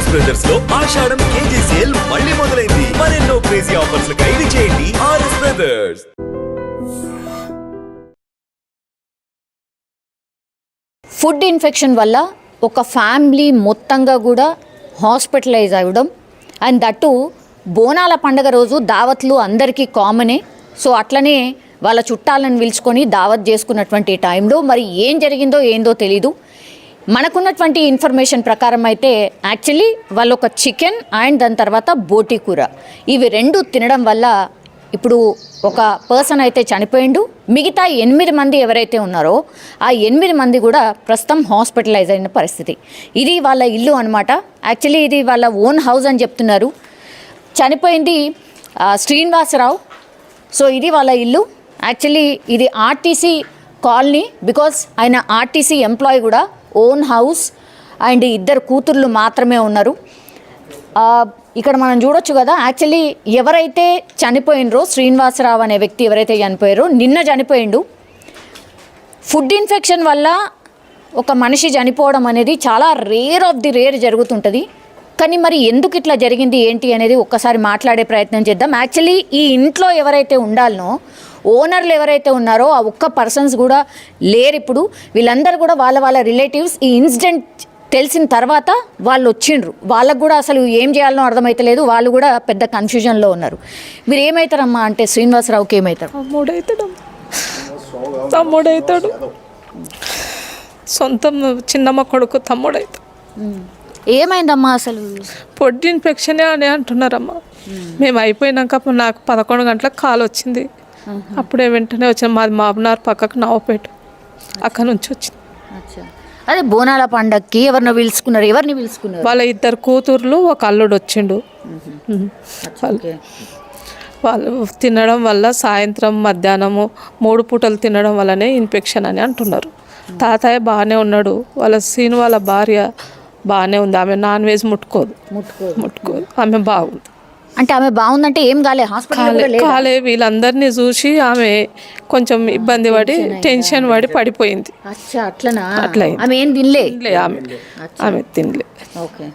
RS brothers లో ఆషాఢం KG sale మళ్ళీ మొదలైంది. మరెన్నో క్రేజీ ఆఫర్స్ ఖైదీ చేయండి ఆర్ఎస్ బ్రదర్స్. ఫుడ్ ఇన్ఫెక్షన్ వల్ల ఒక ఫ్యామిలీ మొత్తంగా కూడా హాస్పిటలైజ్ అవ్వడం, అండ్ దట్టు బోనాల పండగ రోజు దావత్లు అందరికీ కామనే. సో అట్లనే వాళ్ళ చుట్టాలను పిలుచుకొని దావత్ చేసుకున్నటువంటి టైంలో మరి ఏం జరిగిందో ఏందో తెలీదు. మనకున్నటువంటి ఇన్ఫర్మేషన్ ప్రకారం అయితే యాక్చువల్లీ వాళ్ళు ఒక చికెన్ అండ్ దాని తర్వాత బోటి కూర ఇవి రెండు తినడం వల్ల ఇప్పుడు ఒక పర్సన్ అయితే చనిపోయిండు. మిగతా 8 మంది ఎవరైతే ఉన్నారో ఆ 8 మంది కూడా ప్రస్తుతం హాస్పిటలైజ్ అయిన పరిస్థితి. ఇది వాళ్ళ ఇల్లు అనమాట. యాక్చువల్లీ ఇది వాళ్ళ ఓన్ హౌస్ అని చెప్తున్నారు. చనిపోయింది శ్రీనివాసరావు. సో ఇది వాళ్ళ ఇల్లు. యాక్చువల్లీ ఇది ఆర్టీసీ కాలనీ, బికాస్ ఆయన ఆర్టీసీ ఎంప్లాయీ కూడా, ఓన్ హౌస్ అండ్ 2 కూతుర్లు మాత్రమే ఉన్నారు. ఇక్కడ మనం చూడొచ్చు కదా, యాక్చువల్లీ ఎవరైతే చనిపోయినరో శ్రీనివాసరావు అనే వ్యక్తి ఎవరైతే చనిపోయారో నిన్న చనిపోయిండు. ఫుడ్ ఇన్ఫెక్షన్ వల్ల ఒక మనిషి చనిపోవడం అనేది చాలా రేర్ ఆఫ్ ది రేర్ జరుగుతుంటుంది. కానీ మరి ఎందుకు ఇట్లా జరిగింది ఏంటి అనేది ఒక్కసారి మాట్లాడే ప్రయత్నం చేద్దాం. యాక్చువల్లీ ఈ ఇంట్లో ఎవరైతే ఉండాలనో ఓనర్లు ఎవరైతే ఉన్నారో ఆ ఒక్క పర్సన్స్ కూడా లేరు ఇప్పుడు. వీళ్ళందరూ కూడా వాళ్ళ రిలేటివ్స్ ఈ ఇన్సిడెంట్ తెలిసిన తర్వాత వాళ్ళు వచ్చిండ్రు. వాళ్ళకు కూడా అసలు ఏం చేయాలనో అర్థమవుతలేదు. వాళ్ళు కూడా పెద్ద కన్ఫ్యూజన్లో ఉన్నారు. మీరు ఏమవుతారమ్మా అంటే శ్రీనివాసరావుకి ఏమవుతారు? తమ్ముడవుతాడు. సొంతం చిన్నమ్మ కొడుకు తమ్ముడవుతాడు. ఏమైందమ్మా అసలు? పొడ్డు ఇన్ఫెక్షనే అని అంటున్నారమ్మా. మేము అయిపోయినాక నాకు 11 గంటలకు కాల్ వచ్చింది. అప్పుడే వెంటనే వచ్చిన మాది మాబనార్ పక్కకు నవపేట, అక్కడ నుంచి వచ్చింది. అదే బోనాల పండగకి ఎవరిని పిలుచుకున్నారు? వాళ్ళ 2 కూతుర్లు, ఒక అల్లుడు వచ్చిండు. వాళ్ళు తినడం వల్ల సాయంత్రం మధ్యాహ్నము 3 పూటలు తినడం వల్లనే ఇన్ఫెక్షన్ అని అంటున్నారు. తాతయ్య బాగానే ఉన్నాడు. వాళ్ళ సీను వాళ్ళ భార్య బాగానే ఉంది. ఆమె నాన్ వెజ్ ముట్టుకోదు. ఆమె బాగుంది. అంటే ఆమె బాగుందంటే ఏం కాలే? కాలే. వీళ్ళందరినీ చూసి ఆమె కొంచెం ఇబ్బంది పడి టెన్షన్ పడి పడిపోయింది. అట్లా ఆమె తినలే. ఓకే,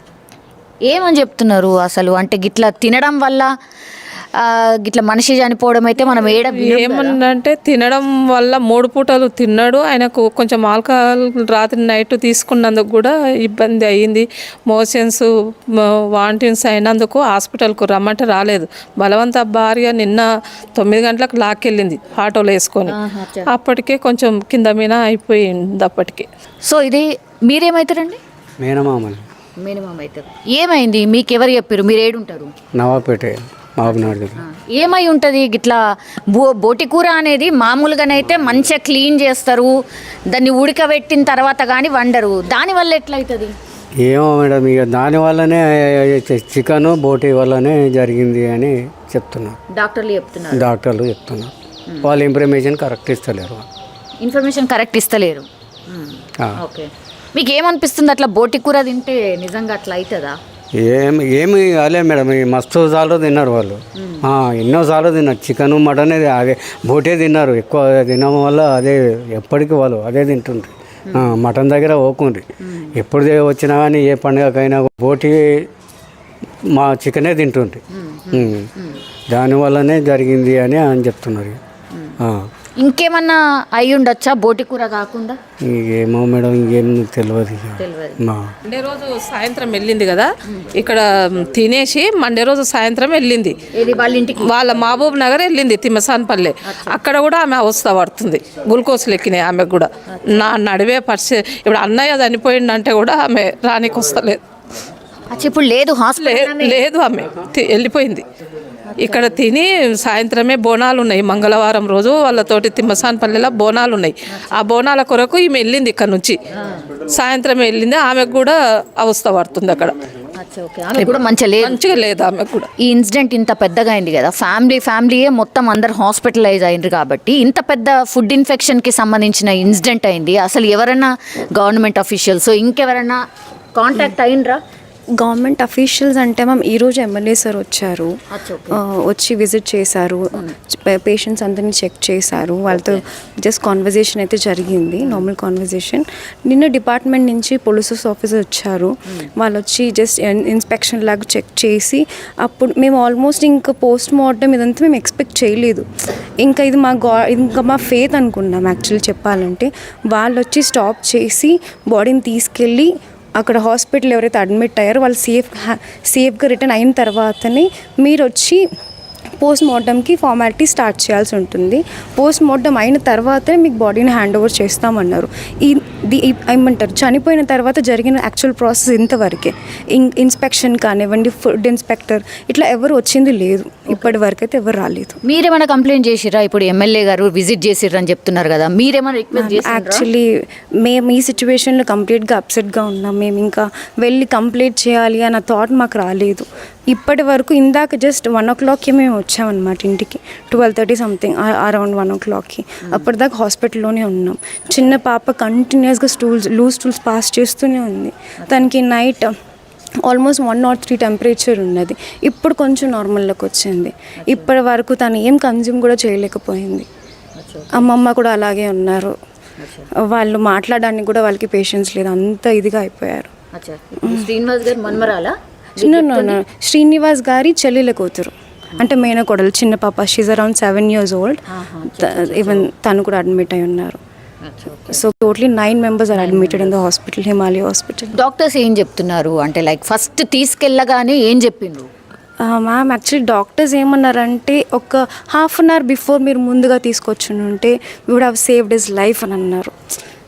ఏమని చెప్తున్నారు అసలు? అంటే గిట్లా తినడం వల్ల గిట్లా మనిషి చనిపోవడం అయితే మనం ఏమన్నంటే తినడం వల్ల 3 పూటలు తిన్నాడు. ఆయనకు కొంచెం ఆల్కహాల్ రాత్రి నైట్ తీసుకున్నందుకు కూడా ఇబ్బంది అయ్యింది. మోషన్స్ వాంటింగ్స్ అయినందుకు హాస్పిటల్కు రమ్మంటే రాలేదు. బలవంత భార్య నిన్న 9 గంటలకు లాక్కెళ్ళింది ఆటోలో వేసుకొని. అప్పటికే కొంచెం కింద మీద అయిపోయింది అప్పటికే. సో ఇది మీరేమవుతారండి? మేనమామ అవుతారు. ఏమైంది? మీకు ఎవరు చెప్పారు? మీరు ఏడుంటారు? నవాపేట. ఏమై ఉంటుంది గిట్లా? బోటి కూర అనేది మామూలుగానైతే మంచిగా క్లీన్ చేస్తారు, దాన్ని ఉడకబెట్టిన తర్వాత కానీ వండరు. దానివల్ల ఎట్లయితుంది ఏమో మేడం, ఇక దానివల్లనే చికెన్ బోటి వల్లనే జరిగింది అని చెప్తున్నారు డాక్టర్లు చెప్తున్నారు. వాళ్ళు ఇన్ఫర్మేషన్ కరెక్ట్ ఇస్తలేరు. ఓకే, మీకు ఏమనిపిస్తుంది అట్లా బోటి కూర తింటే నిజంగా అట్లా అవుతుందా? ఏమి కాలే మేడం, మస్తు సార్లు తిన్నారు వాళ్ళు. ఎన్నోసార్లు తిన్నారు. చికెన్ మటన్ అదే బోటే తిన్నారు. ఎక్కువ తినడం వల్ల అదే ఎప్పటికీ వాళ్ళు అదే తింటుండ్రి. మటన్ దగ్గర ఓకుండ్రి. ఎప్పుడు వచ్చినా కానీ ఏ పండుగకైనా బోటి మా చికెనే తింటుండ్రి. దానివల్లనే జరిగింది అని చెప్తున్నారు. ఇంకేమన్నా అయి ఉండొచ్చా బోటి కూర కాకుండా? ఏమో మేడం, ఇంకేం తెలియదు. మండే రోజు సాయంత్రం వెళ్ళింది కదా, ఇక్కడ తినేసి మండే రోజు సాయంత్రం వెళ్ళింది వాళ్ళ మహబూబ్ నగర్ వెళ్ళింది, తిమ్మసాన్పల్లె. అక్కడ కూడా ఆమె అవస్థ పడుతుంది. గ్లూకోజ్లు ఎక్కినాయి ఆమెకు కూడా. నడివే పరిస్థితి. ఇప్పుడు అన్నయ్య చనిపోయిందంటే కూడా ఆమె రానికి వస్తలేదు. ఇప్పుడు లేదు ఆమె వెళ్ళిపోయింది. ఇక్కడ తిని సాయంత్రమే బోనాలు ఉన్నాయి. మంగళవారం రోజు వాళ్ళతోటి తిమ్మసాన్పల్లెలో బోనాలు ఉన్నాయి. ఆ బోనాల కొరకు ఈమె వెళ్ళింది. ఇక్కడ నుంచి సాయంత్రం వెళ్ళింది. ఆమెకు కూడా అవస్థ పడుతుంది అక్కడ. మంచిగా లేదు ఆమెకు కూడా. ఈ ఇన్సిడెంట్ ఇంత పెద్దగా అయింది కదా, ఫ్యామిలీయే మొత్తం అందరు హాస్పిటలైజ్ అయింది కాబట్టి ఇంత పెద్ద ఫుడ్ ఇన్ఫెక్షన్కి సంబంధించిన ఇన్సిడెంట్ అయింది. అసలు ఎవరైనా గవర్నమెంట్ అఫీషియల్స్ ఇంకెవరైనా కాంటాక్ట్ అయినరా? గవర్నమెంట్ అఫీషియల్స్ అంటే మ్యామ్ ఈరోజు ఎమ్మెల్యే సార్ వచ్చారు, వచ్చి విజిట్ చేశారు, పేషెంట్స్ అందరినీ చెక్ చేశారు, వాళ్ళతో జస్ట్ కాన్వర్జేషన్ అయితే జరిగింది, నార్మల్ కాన్వర్జేషన్. నిన్న డిపార్ట్మెంట్ నుంచి పోలీస్ ఆఫీసర్ వచ్చారు, వాళ్ళు వచ్చి జస్ట్ ఇన్స్పెక్షన్ లాగా చెక్ చేసి అప్పుడు మేము ఆల్మోస్ట్ ఇంకా పోస్ట్ మార్టం ఇదంతా మేము ఎక్స్పెక్ట్ చేయలేదు. ఇంకా ఇది ఇంకా మా ఫేత్ అనుకున్నాం యాక్చువల్లీ చెప్పాలంటే. వాళ్ళు వచ్చి స్టాప్ చేసి బాడీని తీసుకెళ్ళి అక్కడ హాస్పిటల్ ఎవరైతే అడ్మిట్ అయ్యారో వాళ్ళు సేఫ్గా రిటర్న్ అయిన తర్వాతనే మీరు వచ్చి పోస్ట్ మార్టంకి ఫార్మాలిటీ స్టార్ట్ చేయాల్సి ఉంటుంది. పోస్ట్ మార్టం అయిన తర్వాతే మీకు బాడీని హ్యాండ్ ఓవర్ చేస్తామన్నారు. ఏమంటారు, చనిపోయిన తర్వాత జరిగిన యాక్చువల్ ప్రాసెస్ ఇంతవరకే. ఇన్స్పెక్షన్ కానివ్వండి, ఫుడ్ ఇన్స్పెక్టర్ ఇట్లా ఎవరు వచ్చింది లేదు, ఇప్పటి వరకు అయితే ఎవరు రాలేదు. మీరేమైనా కంప్లైంట్ చేసిరా? ఇప్పుడు ఎమ్మెల్యే గారు విజిట్ చేసిర్రు అని చెప్తున్నారు కదా, మీరేమైనా రిక్వెస్ట్ చేసిరా? యాక్చువల్లీ మేము ఈ సిచ్యువేషన్లో కంప్లీట్గా అప్సెట్గా ఉన్నాం. మేము ఇంకా వెళ్ళి కంప్లీట్ చేయాలి అన్న థాట్ మాకు రాలేదు ఇప్పటి వరకు. ఇందాక జస్ట్ 1 o'clockకి మేము వచ్చామన్నమాట ఇంటికి, 12:30 సంథింగ్, అరౌండ్ 1 o'clockకి. అప్పటిదాకా హాస్పిటల్లోనే ఉన్నాం. చిన్న పాప కంటిన్యూస్గా లూజ్ స్టూల్స్ పాస్ చేస్తూనే ఉంది. తనకి నైట్ ఆల్మోస్ట్ 103 టెంపరేచర్ ఉన్నది. ఇప్పుడు కొంచెం నార్మల్లోకి వచ్చింది. ఇప్పటి వరకు తను ఏం కన్జ్యూమ్ కూడా చేయలేకపోయింది. అమ్మమ్మ కూడా అలాగే ఉన్నారు. వాళ్ళు మాట్లాడడానికి కూడా వాళ్ళకి పేషెన్స్ లేదు, అంత ఇదిగా అయిపోయారు. శ్రీనివాస్ గారు మన్మరాలా? శ్రీనివాస్ గారి చెల్లెల కూతురు, అంటే మేనకోడలు, చిన్న పాప, she's around 7 years old. Even తను కూడా అడ్మిట్ అయి ఉన్నారు. So totally 9 members are admitted in the hospital, Himalaya hospital. Doctors ఏం చెప్తున్నారు అంటే లైక్ ఫస్ట్ తీసుకెళ్ళగానే ఏం చెప్పిండ్రు? మ్యామ్ యాక్చువల్లీ డాక్టర్స్ ఏమన్నారంటే ఒక 1/2 hour బిఫోర్ మీరు ముందుగా తీసుకొచ్చి ఉంటే we would have saved his life అని అన్నారు.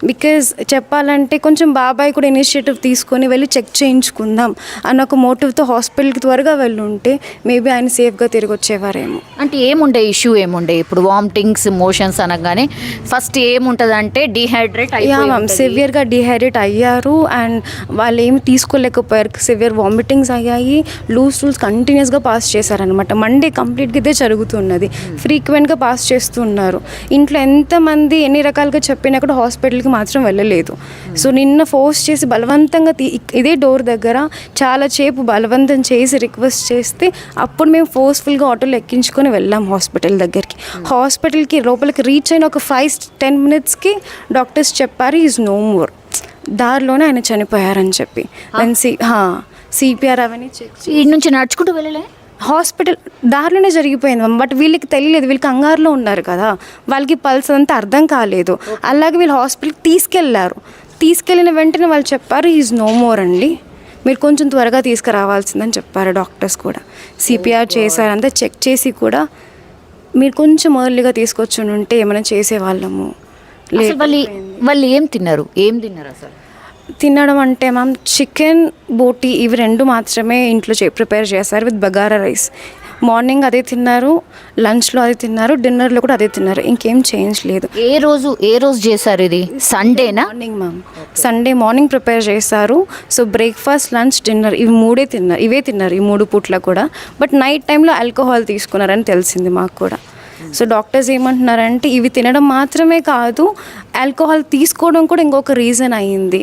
బికాజ్ చెప్పాలంటే కొంచెం బాబాయ్ కూడా ఇనిషియేటివ్ తీసుకొని వెళ్ళి చెక్ చేయించుకుందాం అన్న ఒక మోటివ్తో హాస్పిటల్కి త్వరగా వెళ్ళి ఉంటే మేబీ ఆయన సేఫ్గా తిరిగి వచ్చేవారేమో. అంటే ఏముండే ఇష్యూ ఏముండే? ఇప్పుడు వామిటింగ్స్, మోషన్స్ అనగానే ఫస్ట్ ఏముంటుంది అంటే డిహైడ్రేట్ మ్యామ్, సివియర్గా డిహైడ్రేట్ అయ్యారు అండ్ వాళ్ళు ఏమి తీసుకోలేకపోయారు. సివియర్ వామిటింగ్స్ అయ్యాయి, లూజ్ స్టూల్స్ కంటిన్యూస్గా పాస్ చేశారనమాట. మండే కంప్లీట్గా ఇదే జరుగుతున్నది, ఫ్రీక్వెంట్గా పాస్ చేస్తున్నారు. ఇంట్లో ఎంతమంది ఎన్ని రకాలుగా చెప్పినా కూడా హాస్పిటల్కి మాత్రం వెళ్ళలేదు. సో నిన్న ఫోర్స్ చేసి బలవంతంగా ఇదే డోర్ దగ్గర చాలా సేపు బలవంతం చేసి రిక్వెస్ట్ చేస్తే అప్పుడు మేము ఫోర్స్ఫుల్గా ఆటోలో ఎక్కించుకొని వెళ్ళాం హాస్పిటల్ దగ్గరికి. హాస్పిటల్కి లోపలికి రీచ్ అయిన ఒక 5-10 minutesకి డాక్టర్స్ చెప్పారు ఈజ్ నో మోర్, దారిలోనే ఆయన చనిపోయారని చెప్పి. సిపిఆర్ అవన్నీ చెక్ ఈ నుంచి నడుచుకుంటూ వెళ్ళలే, హాస్పిటల్ దారిలోనే జరిగిపోయింది. బట్ వీళ్ళకి తెలియలేదు, వీళ్ళు కంగారులో ఉన్నారు కదా, వాళ్ళకి పల్స్ అంతా అర్థం కాలేదు. అలాగే వీళ్ళు హాస్పిటల్కి తీసుకెళ్ళిన వెంటనే వాళ్ళు చెప్పారు ఈజ్ నో మోర్ అండి, మీరు కొంచెం త్వరగా తీసుకురావాల్సిందని చెప్పారు డాక్టర్స్ కూడా. సిపిఆర్ చేశారు, అంతా చెక్ చేసి కూడా మీరు కొంచెం ఎర్లీగా తీసుకొచ్చి ఉంటే ఏమైనా చేసేవాళ్ళము. వాళ్ళు ఏం తిన్నారు అసలు? తినడం అంటే మ్యామ్ చికెన్, బోటీ ఇవి 2 మాత్రమే ఇంట్లో ప్రిపేర్ చేశారు విత్ బగారా రైస్. మార్నింగ్ అదే తిన్నారు, లంచ్లో అదే తిన్నారు, డిన్నర్లో కూడా అదే తిన్నారు, ఇంకేం చేంజ్ లేదు. ఏ రోజు చేశారు? ఇది సండేనా? Morning ma'am, Sunday morning prepare చేశారు. సో బ్రేక్ఫాస్ట్, లంచ్, డిన్నర్ ఇవే తిన్నారు ఈ 3 పూట్ల కూడా. బట్ నైట్ టైంలో ఆల్కహాల్ తీసుకున్నారని తెలిసింది మాకు కూడా. సో డాక్టర్స్ ఏమంటున్నారంటే ఇవి తినడం మాత్రమే కాదు, ఆల్కహాల్ తీసుకోవడం కూడా ఇంకొక రీజన్ అయ్యింది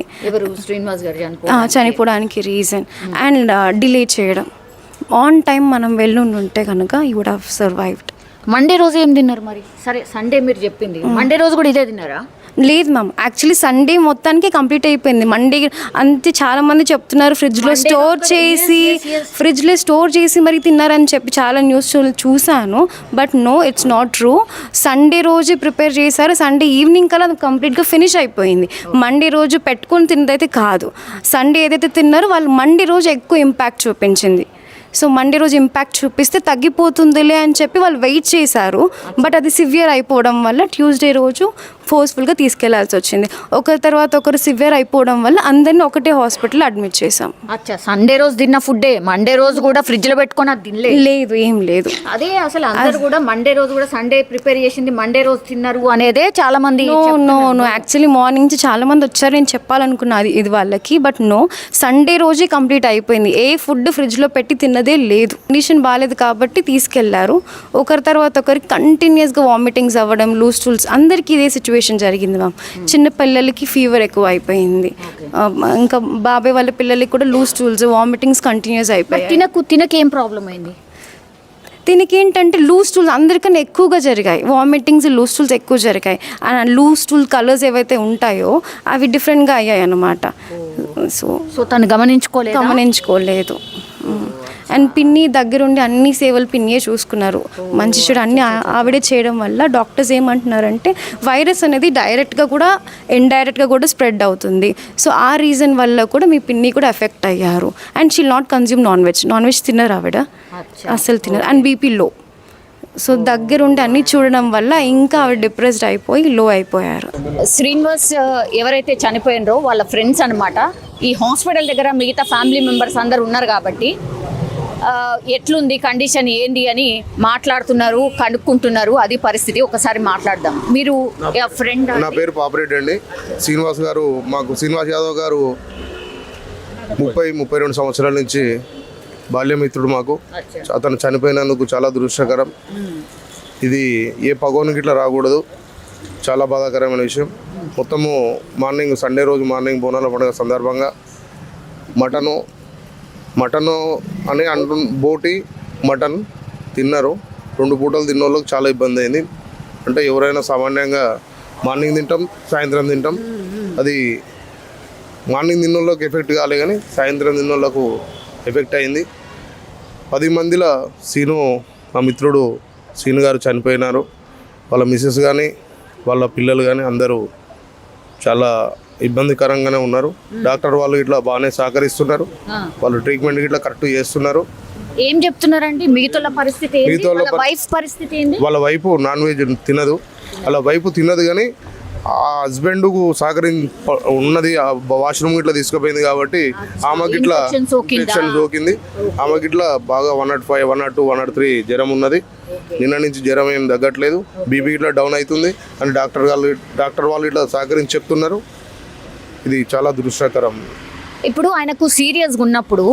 చనిపోవడానికి రీజన్. అండ్ డిలే చేయడం, ఆన్ టైం మనం వెళ్ళుంటే కనుక you would have survived. Monday రోజు ఏం తిన్నారు మరి? సరే సండే మీరు చెప్పింది, మండే రోజు కూడా ఇదే తిన్నారా? లేదు మ్యామ్, యాక్చువల్లీ సండే మొత్తానికి కంప్లీట్ అయిపోయింది. మండే అంతే చాలామంది చెప్తున్నారు ఫ్రిడ్జ్లో స్టోర్ చేసి మరి తిన్నారని చెప్పి చాలా న్యూస్ చూశాను. But no, it's not true. Sunday రోజు ప్రిపేర్ చేశారు, సండే ఈవినింగ్ కల్లా అది కంప్లీట్గా ఫినిష్ అయిపోయింది. మండే రోజు పెట్టుకొని తిన్నదైతే కాదు, సండే ఏదైతే తిన్నారో వాళ్ళు మండే రోజు ఎక్కువ ఇంపాక్ట్ చూపించింది. సో మండే రోజు ఇంపాక్ట్ చూపిస్తే తగ్గిపోతుందిలే అని చెప్పి వాళ్ళు వెయిట్ చేశారు. బట్ అది సివియర్ అయిపోవడం వల్ల ట్యూస్డే రోజు ఫోర్స్ఫుల్గా తీసుకెళ్లాల్సి వచ్చింది. ఒకరి తర్వాత ఒకరు సివియర్ అయిపోవడం వల్ల అందరినీ ఒకటే హాస్పిటల్ అడ్మిట్ చేసాం. అచ్చా, సండే రోజు తిన్న ఫుడ్డే మండే రోజు కూడా ఫ్రిడ్జ్లో పెట్టుకొని అది లేదు, ఏం లేదు. అదే అసలు అందరు కూడా మండే రోజు కూడా సండే ప్రిపేర్ చేసింది మండే రోజు తిన్నారు అనేదే చాలా మంది. నో యాక్చువల్లీ మార్నింగ్ నుంచి చాలా మంది వచ్చారు, నేను చెప్పాలనుకున్నా ఇది వాళ్ళకి. బట్ నో, సండే రోజే కంప్లీట్ అయిపోయింది. ఏ ఫుడ్ ఫ్రిడ్జ్లో పెట్టి తిన్నది ఉన్నదే లేదు. కండిషన్ బాగాలేదు కాబట్టి తీసుకెళ్లారు. ఒకరి తర్వాత ఒకరికి కంటిన్యూస్గా వామిటింగ్స్ అవ్వడం, లూజ్ స్టూల్స్, అందరికీ ఇదే సిచ్యువేషన్ జరిగింది మ్యామ్. చిన్న పిల్లలకి ఫీవర్ ఎక్కువ అయిపోయింది. ఇంకా బాబాయ్ వాళ్ళ పిల్లలకి కూడా లూజ్ స్టూల్స్, వామిటింగ్స్ కంటిన్యూస్ అయిపోయాయి. తినకేం ప్రాబ్లం అయింది? దీనికి ఏంటంటే లూజ్ స్టూల్స్ అందరికన్నా ఎక్కువగా జరిగాయి. వామిటింగ్స్, లూజ్ స్టూల్స్ ఎక్కువ జరిగాయి. అండ్ లూజ్ స్టూల్ కలర్స్ ఏవైతే ఉంటాయో అవి డిఫరెంట్గా అయ్యాయి అన్నమాట. సో తను గమనించుకోలేదు. అండ్ పిన్ని దగ్గరుండి అన్ని సేవలు పిన్నియే చూసుకున్నారు. మంచి చెడు అన్ని ఆవిడే చేయడం వల్ల డాక్టర్స్ ఏమంటున్నారంటే వైరస్ అనేది డైరెక్ట్గా కూడా ఇండైరెక్ట్గా కూడా స్ప్రెడ్ అవుతుంది. సో ఆ రీజన్ వల్ల కూడా మీ పిన్ని కూడా ఎఫెక్ట్ అయ్యారు. And she'll not consume non veg తినరు ఆవిడ, అస్సలు తినరు. అండ్ బీపీ లో. సో దగ్గరుండి అన్ని చూడడం వల్ల ఇంకా ఆవిడ డిప్రెస్డ్ అయిపోయి లో అయిపోయారు. శ్రీనివాస్ ఎవరైతే చనిపోయినరో వాళ్ళ ఫ్రెండ్స్ అనమాట. ఈ హాస్పిటల్ దగ్గర మిగతా ఫ్యామిలీ మెంబర్స్ అందరు ఉన్నారు కాబట్టి ఎట్లుంది కండిషన్ ఏంది అని మాట్లాడుతున్నారు, కనుక్కుంటున్నారు. అది పరిస్థితి. ఒకసారి మాట్లాడదాం. మీరు ఫ్రెండ్? నా పేరు పాపరెడ్డి అండి. శ్రీనివాస్ యాదవ్ గారు 32 సంవత్సరాల నుంచి బాల్యమిత్రుడు మాకు. అతను చనిపోయినందుకు చాలా దురదృష్టకరం. ఇది ఏ పగోనికి ఇట్లా రాకూడదు. చాలా బాధాకరమైన విషయం. మొత్తము సండే రోజు మార్నింగ్ బోనాల పండుగ సందర్భంగా మటను అని బోటి మటన్ తిన్నారు. 2 పూటలు తిన్న వాళ్ళకి చాలా ఇబ్బంది అయింది. అంటే ఎవరైనా సామాన్యంగా మార్నింగ్ తింటాం, సాయంత్రం తింటాం. అది మార్నింగ్ తిన్న వాళ్ళకి ఎఫెక్ట్ కాలే కానీ సాయంత్రం తిన్న వాళ్ళకు ఎఫెక్ట్ అయింది. 10 మందిలో మా మిత్రుడు సీను గారు చనిపోయినారు. వాళ్ళ మిస్సెస్ కానీ వాళ్ళ పిల్లలు కానీ అందరూ చాలా ఇబ్బందికరంగానే ఉన్నారు. డాక్టర్ వాళ్ళు ఇట్లా బాగానే సహకరిస్తున్నారు. వాళ్ళు ట్రీట్మెంట్ ఇట్లా కరెక్ట్ చేస్తున్నారు. ఏం చెప్తున్నారండి? మిగతా పరిస్థితి వాళ్ళ వైపు నాన్ వెజ్ తినదు. వాళ్ళ వైపు తినదు కానీ ఆ హస్బెండ్కు ఉన్నది. వాష్రూమ్ ఇట్లా తీసుకుపోయింది కాబట్టి ఆమెకి ఇట్లా ఇన్ఫెక్షన్ సోకింది. ఆమెకి ఇట్లా బాగా 105, 102, 103 జ్వరం ఉన్నది. నిన్న నుంచి జ్వరం ఏం తగ్గట్లేదు. బీపీ ఇట్లా డౌన్ అవుతుంది అని డాక్టర్ వాళ్ళు ఇట్లా సహకరించి చెప్తున్నారు. ఇది చాలా దురదృష్టకరం. ఇప్పుడు ఆయనకు సీరియస్గా ఉన్నప్పుడు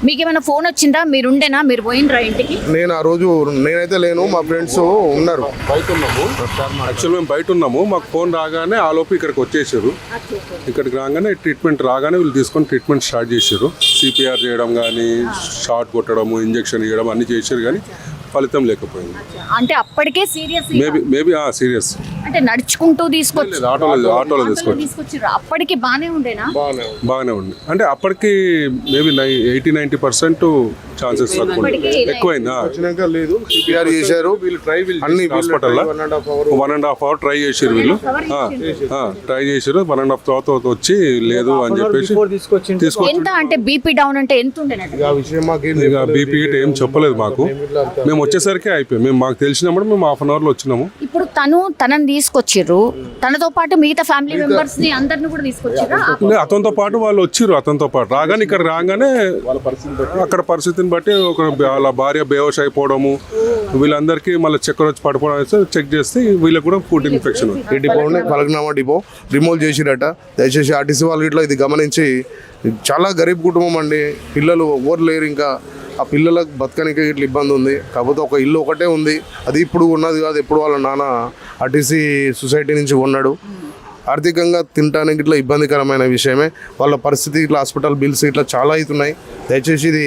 మీకు ఏమైనా ఫోన్ వచ్చిందా? మీరుండేనా? మీరు పోయినరా ఇంటికి? నేను ఆ రోజు నేనైతే లేను, మా ఫ్రెండ్స్ ఉన్నారు. బయట ఉన్నాము. యాక్చువల్ మేము బయట ఉన్నాము. మాకు ఫోన్ రాగానే ఆ లోపు ఇక్కడికి వచ్చేసారు. ఇక్కడికి రాగానే ట్రీట్మెంట్ రాగానే వీళ్ళు తీసుకొని ట్రీట్మెంట్ స్టార్ట్ చేశారు. సిపిఆర్ చేయడం కానీ, షార్ట్ కొట్టడము, ఇంజెక్షన్ ఇవ్వడం అన్నీ చేశారు కానీ ఫలితం లేకపోయింది. అంటే అప్పటికే సీరియస్? Maybe serious. అంటే నడుచుకుంటూ తీసుకొచ్చి ఆటోలో తీసుకొచ్చారు. అప్పటికి బాగానే ఉండేనా? బాగానే ఉంది. అంటే అప్పటికి మేబీ 80-90% ఛాన్సెస్ ఎక్కువైందా లేదు. సిపిఆర్ చేశారు అన్ని హాస్పిటల్లో. 1.5 hour ట్రై చేశారు వీళ్ళు. ట్రై చేశారు. 1.5 తర్వాత వచ్చి లేదు అని చెప్పేసి ఎంత అంటే బీపీ డౌన్ అంటే ఎంత ఉండేనట్టు? ఇక బీపీ ఏం చెప్పలేదు మాకు. మేము వచ్చేసరికి అయిపోయి మాకు తెలిసినప్పుడు మేము 1/2 hourలో వచ్చినాము. ఇప్పుడు తనని తీసుకొచ్చిర్రు, తనతో పాటు మిగతా ఫ్యామిలీ మెంబర్స్ ని అందరిని కూడా తీసుకొచ్చిర్రా? అతనితో పాటు వాళ్ళు వచ్చిర్రు. అతనితో పాటు రాగానే ఇక్కడ రాగానే అక్కడ పరిస్థితిని బట్టి వాళ్ళ భార్య బేహోష్ అయిపోవడము, వీళ్ళందరికీ మళ్ళీ చక్కెర వచ్చి పడిపోవడం చెక్ చేస్తే వీళ్ళకి కూడా ఫుడ్ ఇన్ఫెక్షన్. ఈ డిపోని పలకనామా డిపో రిమూవ్ చేసిరట. దయచేసి ఆర్టీసీ వాళ్ళు ఇట్లా ఇది గమనించి, చాలా గరీబ్ కుటుంబం అండి. పిల్లలు ఎవరు లేరు. ఇంకా ఆ పిల్లలకు బతకనికి ఇట్లా ఇబ్బంది ఉంది. కాకపోతే ఒక ఇల్లు ఒకటే ఉంది. అది ఇప్పుడు ఉన్నది కాదు. ఎప్పుడు వాళ్ళ నాన్న ఆర్టీసీ సొసైటీ నుంచి ఉన్నాడు. ఆర్థికంగా తినడానికి ఇట్లా ఇబ్బందికరమైన విషయమే. వాళ్ళ పరిస్థితి ఇట్లా హాస్పిటల్ బిల్స్ ఇట్లా చాలా అవుతున్నాయి. దయచేసి ఇది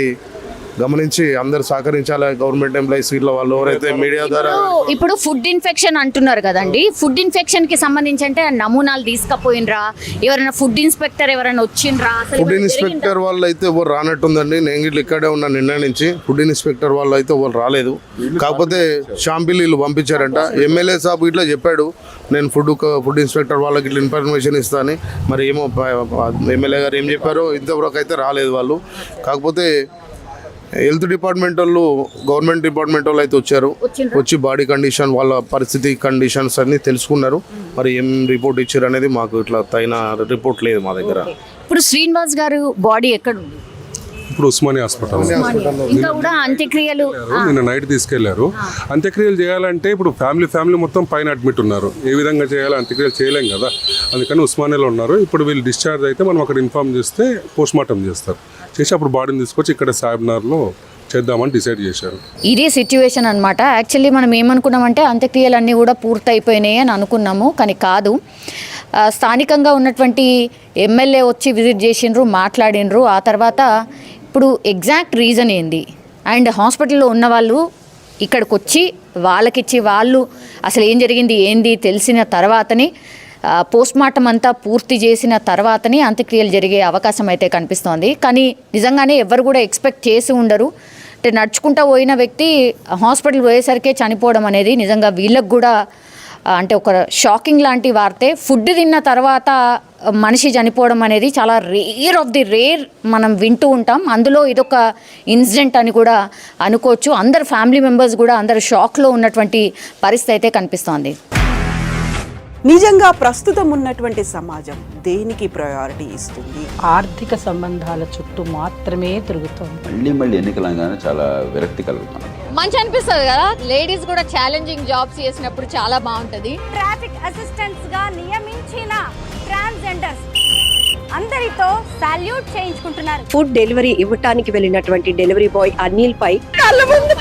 గమనించి అందరు సహకరించాలి. గవర్నమెంట్ ఎంప్లాయీస్ ఇట్లా వాళ్ళు ఎవరైతే మీడియా ద్వారా. ఇప్పుడు ఫుడ్ ఇన్ఫెక్షన్ అంటున్నారు కదండి, ఫుడ్ ఇన్ఫెక్షన్ కి సంబంధించి అంటే నమూనాలు తీసుకపోయినరా? ఎవరైనా ఫుడ్ ఇన్స్పెక్టర్ ఎవరైనా వచ్చిండ్రా? ఫుడ్ ఇన్స్పెక్టర్ వాళ్ళు అయితే ఎవరు రానట్టుందండి. నేను ఇట్లా ఇక్కడే ఉన్న నిన్న నుంచి. ఫుడ్ ఇన్స్పెక్టర్ వాళ్ళు అయితే ఎవరు రాలేదు. కాకపోతే షాంపిల్లీలు పంపించారంట. ఎమ్మెల్యే సాబ్ ఇట్లా చెప్పాడు, నేను ఫుడ్ ఇన్స్పెక్టర్ వాళ్ళకి ఇట్లా ఇన్ఫర్మేషన్ ఇస్తాను. మరి ఏమో ఎమ్మెల్యే గారు ఏం చెప్పారో ఇంతవరకు అయితే రాలేదు వాళ్ళు. కాకపోతే హెల్త్ డిపార్ట్మెంట్ వాళ్ళు, గవర్నమెంట్ డిపార్ట్మెంట్ వాళ్ళు అయితే వచ్చి బాడీ కండిషన్, వాళ్ళ పరిస్థితి కండిషన్స్ అన్ని తెలుసుకున్నారు. మరి ఏం రిపోర్ట్ ఇచ్చారు అనేది మాకు ఇట్లా తగిన రిపోర్ట్ లేదు మా దగ్గర. ఇప్పుడు శ్రీనివాస్ గారు బాడీ ఎక్కడ ఉంది? ఇప్పుడు ఉస్మానియా హాస్పిటల్. ఇంకా కూడా అంత్యక్రియలు నిన్న నైట్ తీసుకెళ్లారు. అంత్యక్రియలు చేయాలంటే ఇప్పుడు ఫ్యామిలీ మొత్తం పైన అడ్మిట్ ఉన్నారు. ఏ విధంగా చేయాలి? అంత్యక్రియలు చేయలేం కదా. అందుకని ఉస్మానియాలో ఉన్నారు. ఇప్పుడు వీళ్ళు డిశ్చార్జ్ అయితే మనం అక్కడ ఇన్ఫార్మ్ చేస్తే పోస్ట్ మార్టం చేస్తారు. చేసి అప్పుడు బాడీని తీసుకొచ్చి ఇక్కడ సాబ్నర్లో చేద్దామని డిసైడ్ చేశారు. ఇది సిచ్యువేషన్ అనమాట. యాక్చువల్లీ మనం ఏమనుకున్నామంటే అంత్యక్రియలన్నీ కూడా పూర్తయిపోయినాయి అని అనుకున్నాము, కానీ కాదు. స్థానికంగా ఉన్నటువంటి ఎమ్మెల్యే వచ్చి విజిట్ చేసిండ్రు, మాట్లాడినరు. ఆ తర్వాత ఇప్పుడు ఎగ్జాక్ట్ రీజన్ ఏంది అండ్ హాస్పిటల్లో ఉన్న వాళ్ళు ఇక్కడికి వచ్చి వాళ్ళకిచ్చి వాళ్ళు అసలు ఏం జరిగింది ఏంది తెలిసిన తర్వాతనే పోస్ట్మార్టం అంతా పూర్తి చేసిన తర్వాతనే అంత్యక్రియలు జరిగే అవకాశం అయితే కనిపిస్తోంది. కానీ నిజంగానే ఎవరు కూడా ఎక్స్పెక్ట్ చేసి ఉండరు. అంటే నడుచుకుంటూ పోయిన వ్యక్తి హాస్పిటల్ పోయేసరికే చనిపోవడం అనేది నిజంగా వీళ్ళకు కూడా అంటే ఒక షాకింగ్ లాంటి వార్తే. ఫుడ్ తిన్న తర్వాత మనిషి చనిపోవడం అనేది చాలా రేర్ ఆఫ్ ది రేర్ మనం వింటూ ఉంటాం. అందులో ఇదొక ఇన్సిడెంట్ అని కూడా అనుకోవచ్చు. అందరు ఫ్యామిలీ మెంబర్స్ కూడా అందరు షాక్లో ఉన్నటువంటి పరిస్థితి అయితే కనిపిస్తోంది. నిజంగా ప్రస్తుతం ఉన్నటువంటి సమాజం దేనికి ప్రయారిటీ ఇస్తుంది? ఆర్థిక సంబంధాల చుట్టూ మాత్రమే తిరుగుతోంది. మళ్ళీ ఎన్నికలంగానే చాలా విరక్తి కలుగుతున్నాం. మంచి అనిపిస్తుంది కదా, లేడీస్ కూడా ఛాలెంజింగ్ జాబ్స్ చేసినప్పుడు చాలా బాగుంటుంది. ట్రాఫిక్ అసిస్టెంట్స్ గా నియమించిన ట్రాన్స్జెండర్స్ అందరితో సాల్యూట్ చేయించుకుంటున్నారు. ఫుడ్ డెలివరీ ఇవ్వటానికి వెళ్ళినటువంటి డెలివరీ బాయ్ అనిల్ పై కళ్ళ ముందు